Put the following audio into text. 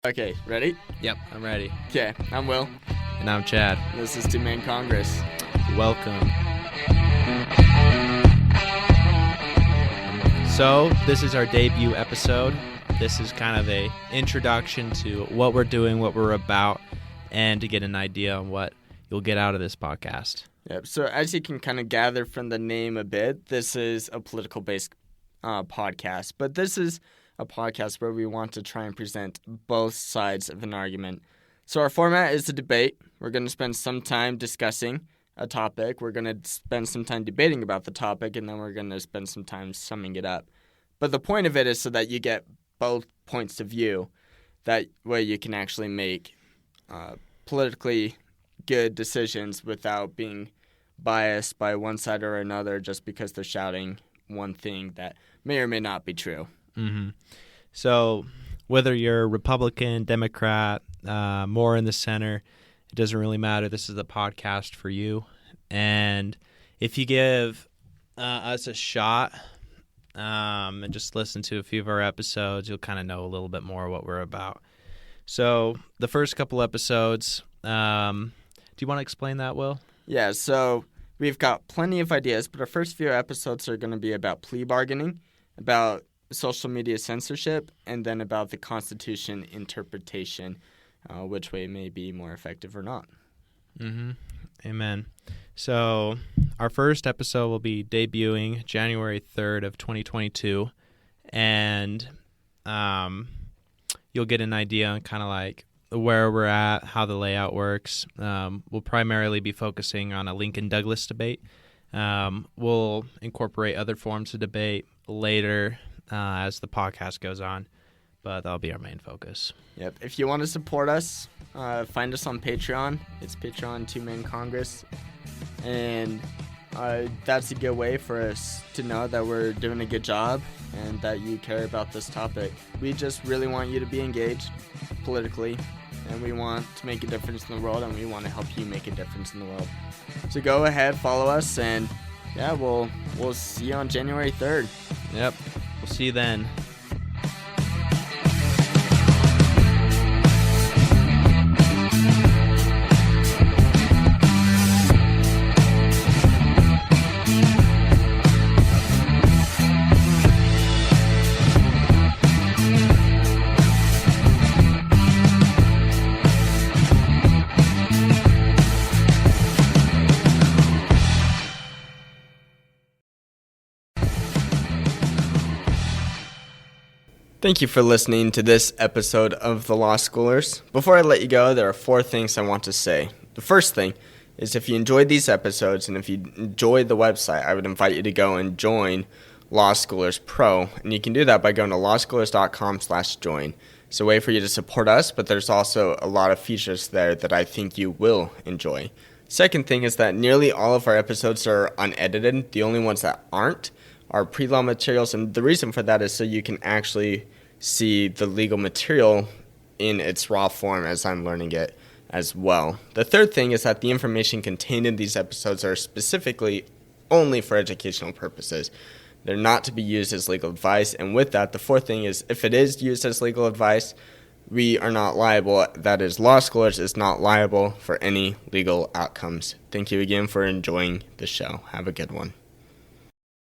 Okay, ready? Yep, I'm ready. Okay, I'm Will. And I'm Chad. This is Two-Man Congress. Welcome. So, this is our debut episode. This is kind of a introduction to what we're doing, what we're about, and to get an idea on what you'll get out of this podcast. Yep, so as you can kind of gather from the name a bit, this is a political-based podcast, but this is a podcast where we want to try and present both sides of an argument. So our format is a debate. We're going to spend some time discussing a topic. We're going to spend some time debating about the topic, and then we're going to spend some time summing it up. But the point of it is so that you get both points of view. That way you can actually make politically good decisions without being biased by one side or another just because they're shouting one thing that may or may not be true. Mm-hmm. So whether you're Republican, Democrat, more in the center, it doesn't really matter. This is the podcast for you. And if you give us a shot and just listen to a few of our episodes, you'll kind of know a little bit more what we're about. So the first couple episodes, do you want to explain that, Will? Yeah, so we've got plenty of ideas, but our first few episodes are going to be about plea bargaining, about social media censorship, and then about the Constitution interpretation, which way may be more effective or not. Mm-hmm. Amen. So our first episode will be debuting January 3rd of 2022, and you'll get an idea on kind of like where we're at, how the layout works. We'll primarily be focusing on a Lincoln-Douglas debate. We'll incorporate other forms of debate later as the podcast goes on, but that'll be our main focus. Yep. If you want to support us, find us on Patreon. It's Patreon Two-Man Congress, and that's a good way for us to know that we're doing a good job and that you care about this topic. We just really want you to be engaged politically, and we want to make a difference in the world, and we want to help you make a difference in the world. So go ahead, follow us, and yeah, we'll see you on January 3rd. Yep. We'll see you then. Thank you for listening to this episode of The Law Schoolers. Before I let you go, there are 4 things I want to say. The first thing is if you enjoyed these episodes and if you enjoyed the website, I would invite you to go and join Law Schoolers Pro. And you can do that by going to lawschoolers.com/join. It's a way for you to support us, but there's also a lot of features there that I think you will enjoy. Second thing is that nearly all of our episodes are unedited. The only ones that aren't are pre-law materials, and the reason for that is so you can actually see the legal material in its raw form as I'm learning it as well. The third thing is that the information contained in these episodes are specifically only for educational purposes. They're not to be used as legal advice, and with that, the fourth thing is if it is used as legal advice, we are not liable. That is, Law Schoolers is not liable for any legal outcomes. Thank you again for enjoying the show. Have a good one.